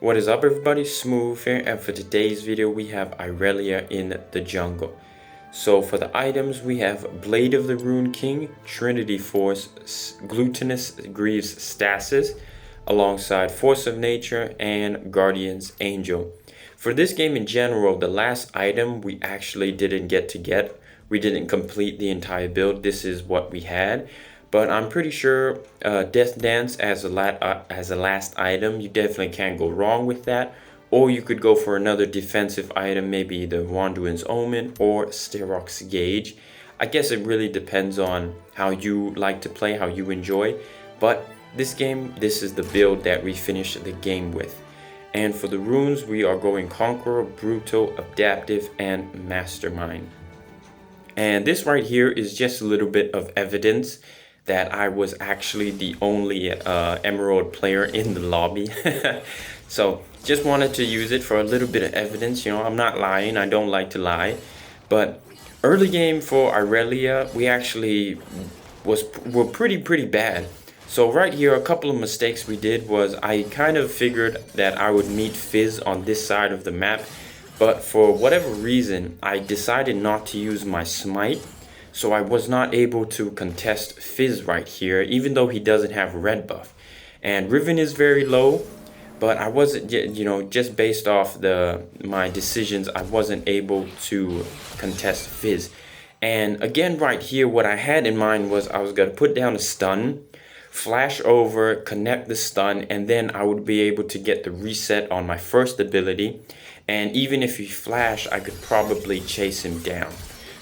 What is up everybody, Smooth here, and for today's video we have Irelia in the jungle. So for the items we have Blade of the Rune King, Trinity Force, Glutinous Greaves Stasis, alongside Force of Nature and Guardian's Angel. For this game in general, the last item we actually didn't get. We didn't complete the entire build. This is what we had. But I'm pretty sure Death Dance as a last item, you definitely can't go wrong with that. Or you could go for another defensive item, maybe the Wanduin's Omen or Sterok's Gauge. I guess it really depends on how you like to play, how you enjoy. But this game, this is the build that we finished the game with. And for the runes, we are going Conqueror, Brutal, Adaptive, and Mastermind. And this right here is just a little bit of evidence that I was actually the only Emerald player in the lobby. So just wanted to use it for a little bit of evidence. You know, I'm not lying, I don't like to lie. But early game for Irelia, we actually were pretty bad. So right here, a couple of mistakes we did was I kind of figured that I would meet Fizz on this side of the map. But for whatever reason, I decided not to use my smite. So I was not able to contest Fizz right here, even though he doesn't have red buff. And Riven is very low, but I wasn't, you know, just based off my decisions, I wasn't able to contest Fizz. And again, right here, what I had in mind was I was going to put down a stun, flash over, connect the stun, and then I would be able to get the reset on my first ability. And even if he flashed, I could probably chase him down.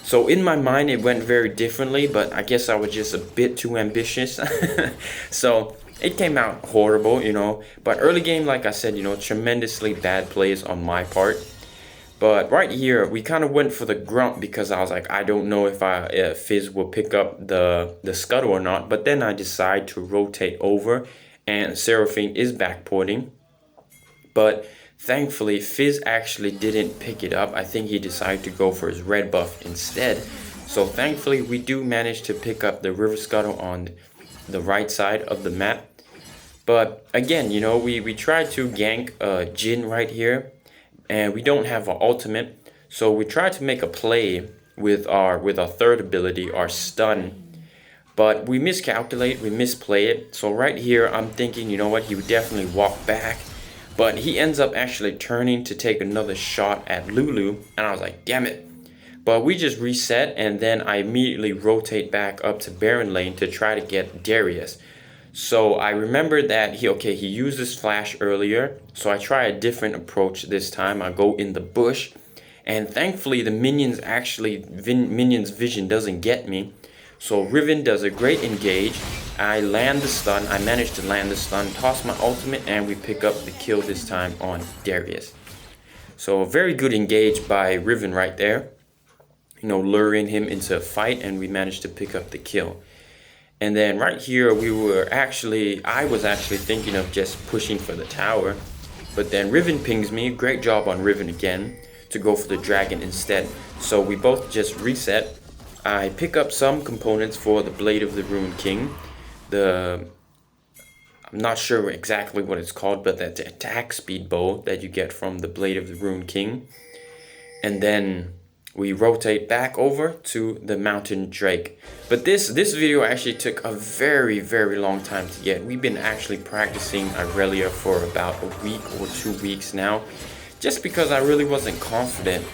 So in my mind, it went very differently, but I guess I was just a bit too ambitious. So it came out horrible, you know. But early game, like I said, you know, tremendously bad plays on my part. But right here, we kind of went for the grunt because I was like, I don't know if Fizz will pick up the scuttle or not. But then I decide to rotate over, and Seraphine is backporting. But thankfully, Fizz actually didn't pick it up. I think he decided to go for his red buff instead. So thankfully, we do manage to pick up the River Scuttle on the right side of the map. But again, you know, we tried to gank Jhin right here, and we don't have an ultimate. So we tried to make a play with our third ability, our stun. But we miscalculate, we misplay it. So right here, I'm thinking, you know what, he would definitely walk back. But he ends up actually turning to take another shot at Lulu, and I was like, damn it. But we just reset, and then I immediately rotate back up to Baron lane to try to get Darius. So I remember that he used his flash earlier, so I try a different approach this time. I go in the bush, and thankfully the minions vision doesn't get me. So Riven does a great engage. I land the stun. I managed to land the stun, toss my ultimate, and we pick up the kill this time on Darius. So a very good engage by Riven right there. You know, luring him into a fight, and we managed to pick up the kill. And then right here, I was actually thinking of just pushing for the tower. But then Riven pings me. Great job on Riven again to go for the dragon instead. So we both just reset. I pick up some components for the Blade of the Rune King. I'm not sure exactly what it's called, but that's the attack speed bow that you get from the Blade of the Rune King. And then we rotate back over to the Mountain Drake. But this video actually took a very long time to get. We've been actually practicing Irelia for about a week or 2 weeks now, just because I really wasn't confident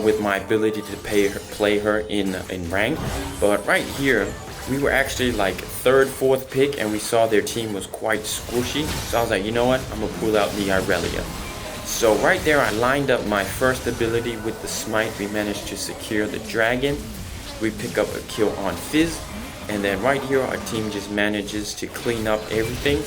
with my ability to play her in rank. But right here, we were actually like third, fourth pick, and we saw their team was quite squishy. So I was like, you know what? I'm gonna pull out the Irelia. So right there, I lined up my first ability with the smite. We managed to secure the dragon. We pick up a kill on Fizz. And then right here, our team just manages to clean up everything.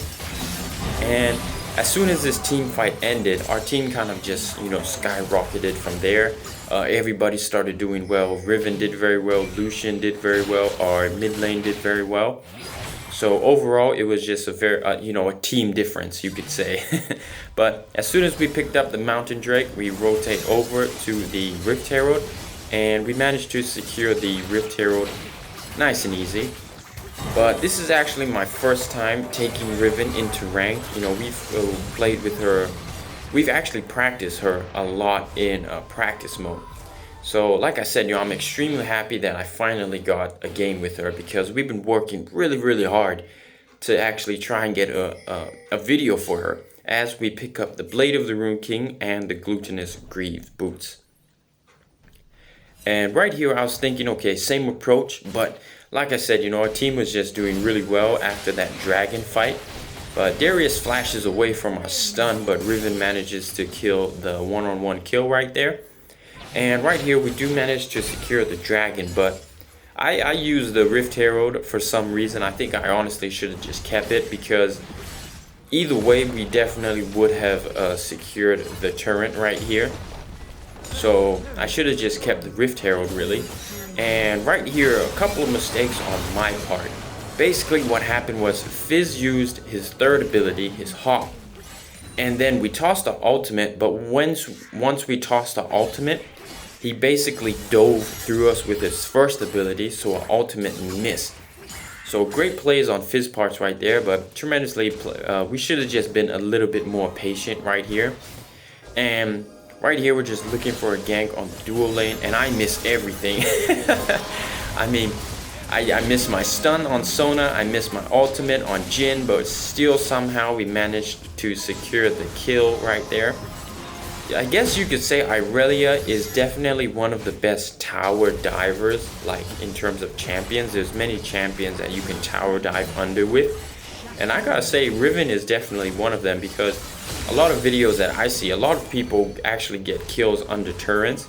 And as soon as this team fight ended, our team kind of just, you know, skyrocketed from there. Everybody started doing well. Riven did very well. Lucian did very well. Our mid lane did very well. So overall, it was just a very, a team difference, you could say. But as soon as we picked up the Mountain Drake, we rotate over to the Rift Herald, and we managed to secure the Rift Herald nice and easy. But this is actually my first time taking Riven into rank. You know, we've played with her we've actually practiced her a lot in practice mode. So like I said, I'm extremely happy that I finally got a game with her, because we've been working really hard to actually try and get a video for her as we pick up the Blade of the Rune King and the Glutinous Greave boots. And right here I was thinking, okay, same approach, but like I said, our team was just doing really well after that dragon fight. But Darius flashes away from our stun, but Riven manages to kill the one-on-one kill right there. And right here we do manage to secure the dragon, but I used the Rift Herald for some reason. I think I honestly should have just kept it, because either way we definitely would have secured the turret right here. So I should have just kept the Rift Herald really. And right here, a couple of mistakes on my part. Basically what happened was Fizz used his third ability, his Hawk, and then we tossed the ultimate, but once we tossed the ultimate, he basically dove through us with his first ability, so our ultimate missed. So great plays on Fizz parts right there, but tremendously we should have just been a little bit more patient right here. And right here we're just looking for a gank on the dual lane, and I missed everything. I mean, I missed my stun on Sona, I missed my ultimate on Jhin, but still somehow we managed to secure the kill right there. I guess you could say Irelia is definitely one of the best tower divers, like in terms of champions. There's many champions that you can tower dive under with. And I gotta say, Riven is definitely one of them, because a lot of videos that I see, a lot of people actually get kills under turrets.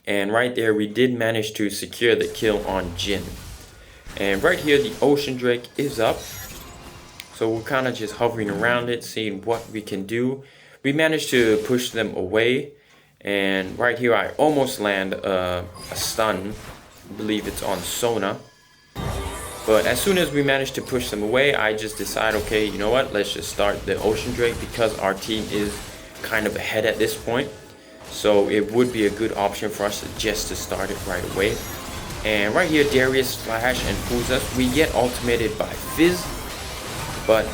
And right there, we did manage to secure the kill on Jhin. And right here, the Ocean Drake is up. So we're kind of just hovering around it, seeing what we can do. We managed to push them away. And right here, I almost land a stun. I believe it's on Sona. But as soon as we managed to push them away, I just decided, okay, you know what? Let's just start the Ocean Drake, because our team is kind of ahead at this point. So it would be a good option for us to start it right away. And right here, Darius flash and fools us. We get ultimated by Fizz, but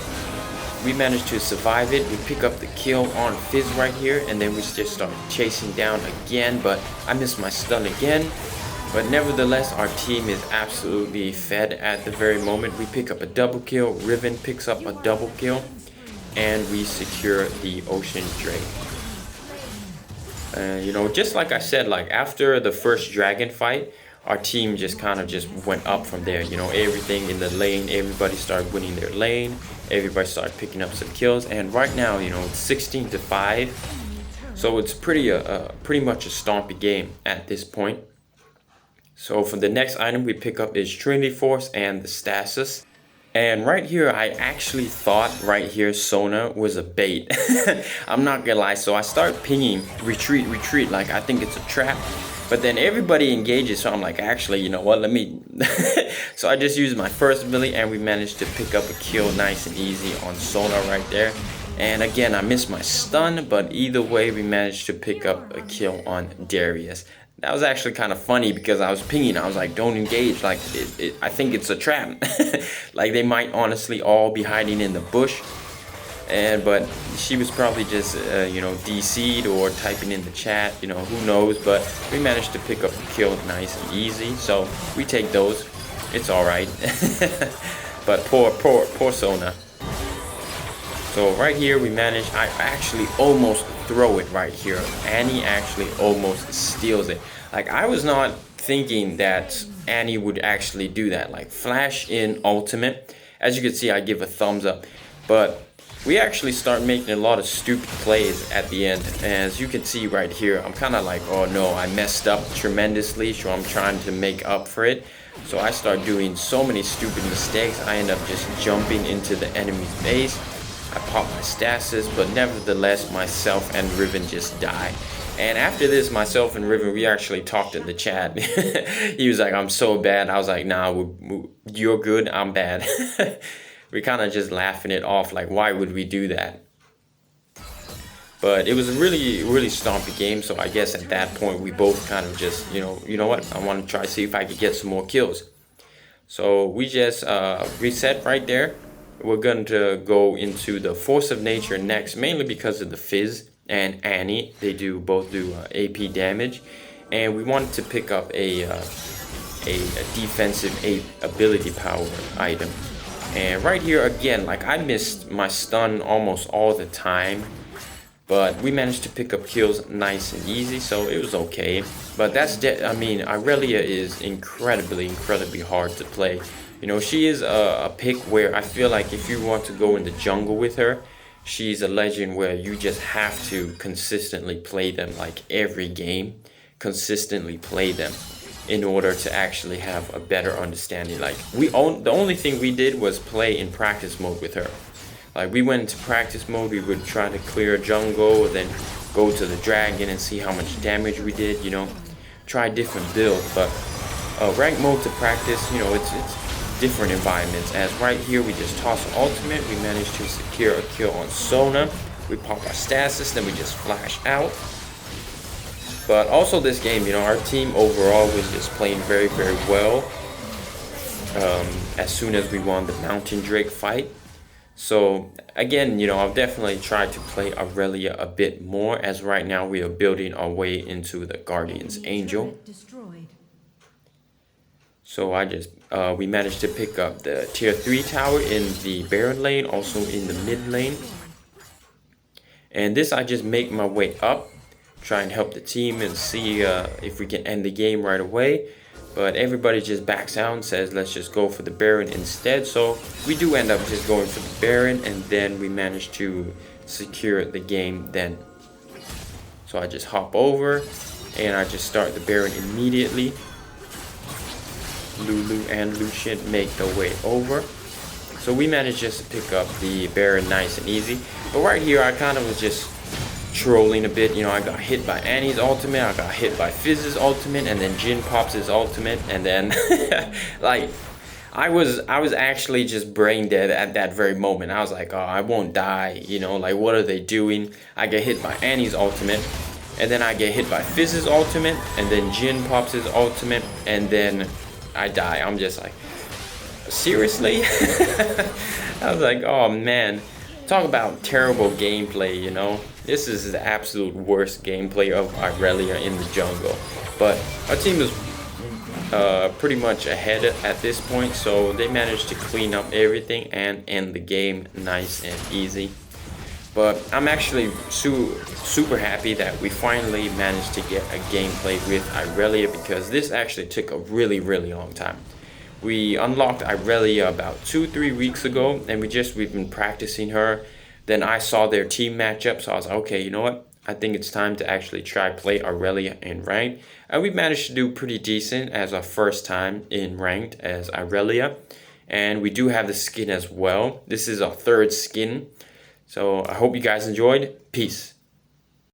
we managed to survive it. We pick up the kill on Fizz right here, and then we just start chasing down again, but I missed my stun again. But nevertheless, our team is absolutely fed at the very moment. We pick up a double kill, Riven picks up a double kill, and we secure the Ocean Drake. Just like I said, like after the first dragon fight, our team just kind of just went up from there. Everything in the lane, everybody started winning their lane, everybody started picking up some kills, and right now, it's 16-5, so it's pretty much a stompy game at this point. So for the next item we pick up is Trinity Force and the Stasis. And right here, I actually thought right here Sona was a bait. I'm not gonna lie. So I start pinging, retreat, like I think it's a trap. But then everybody engages, so I'm like, actually, you know what, let me... So I just used my first ability, and we managed to pick up a kill nice and easy on Sona right there. And again, I missed my stun, but either way, we managed to pick up a kill on Darius. That was actually kind of funny, because I was pinging. I was like, don't engage. Like, I think it's a trap. Like, they might honestly all be hiding in the bush. But she was probably just, DC'd or typing in the chat. Who knows. But we managed to pick up the kill nice and easy. So we take those. It's all right. But poor Sona. So right here we managed, I actually almost throw it right here. Annie actually almost steals it. Like, I was not thinking that Annie would actually do that. Like, flash in ultimate. As you can see, I give a thumbs up. But we actually start making a lot of stupid plays at the end. As you can see right here, I'm kind of like, oh no, I messed up tremendously. So I'm trying to make up for it. So I start doing so many stupid mistakes. I end up just jumping into the enemy's base. I pop my stasis, but nevertheless, myself and Riven just die. And after this, myself and Riven, we actually talked in the chat. He was like, I'm so bad. I was like, nah, you're good, I'm bad. We kind of just laughing it off, like, why would we do that? But it was a really stompy game, so I guess at that point, we both kind of just, you know what? I want to try to see if I could get some more kills. So we just reset right there. we're going to go into the Force of Nature next, mainly because of the Fizz and Annie. They both do AP damage, and we wanted to pick up a defensive ability power item. And right here again, like I missed my stun almost all the time, but we managed to pick up kills nice and easy, so it was okay. But I mean, Irelia is incredibly hard to play. You know, she is a pick where I feel like if you want to go in the jungle with her, she's a legend where you just have to consistently play them, like every game, consistently play them in order to actually have a better understanding. Like the only thing we did was play in practice mode with her. Like we went into practice mode, we would try to clear a jungle, then go to the dragon and see how much damage we did, you know, try different builds. But rank mode to practice, you know, it's different environments. As right here, we just toss an ultimate, we managed to secure a kill on Sona, we pop our stasis, then we just flash out. But also this game, you know, our team overall was just playing very well as soon as we won the Mountain Drake fight. So again, you know, I'll definitely try to play Irelia a bit more, as right now we are building our way into the Guardian's Angel. So we managed to pick up the tier 3 tower in the Baron lane, also in the mid lane. And this I just make my way up, try and help the team and see if we can end the game right away. But everybody just backs out and says, let's just go for the Baron instead. So we do end up just going for the Baron, and then we manage to secure the game then. So I just hop over and I just start the Baron immediately. Lulu and Lucian make their way over. So we managed just to pick up the Baron nice and easy. But right here I kind of was just trolling a bit, you know. I got hit by Annie's ultimate, I got hit by Fizz's ultimate, and then Jin pops his ultimate, and then like I was actually just brain dead at that very moment. I was like, oh, I won't die, you know, like what are they doing? I get hit by Annie's ultimate, and then I get hit by Fizz's ultimate, and then Jin pops his ultimate, and then I die. I'm just like, seriously? I was like, oh man, talk about terrible gameplay, you know. This is the absolute worst gameplay of Irelia in the jungle. But our team is pretty much ahead at this point, so they managed to clean up everything and end the game nice and easy. But I'm actually super happy that we finally managed to get a gameplay with Irelia, because this actually took a really long time. We unlocked Irelia about 2-3 weeks ago, and we've been practicing her. Then I saw their team matchup, so I was like, okay, you know what? I think it's time to actually try play Irelia in ranked. And we managed to do pretty decent as our first time in ranked as Irelia. And we do have the skin as well. This is our third skin. So I hope you guys enjoyed. Peace.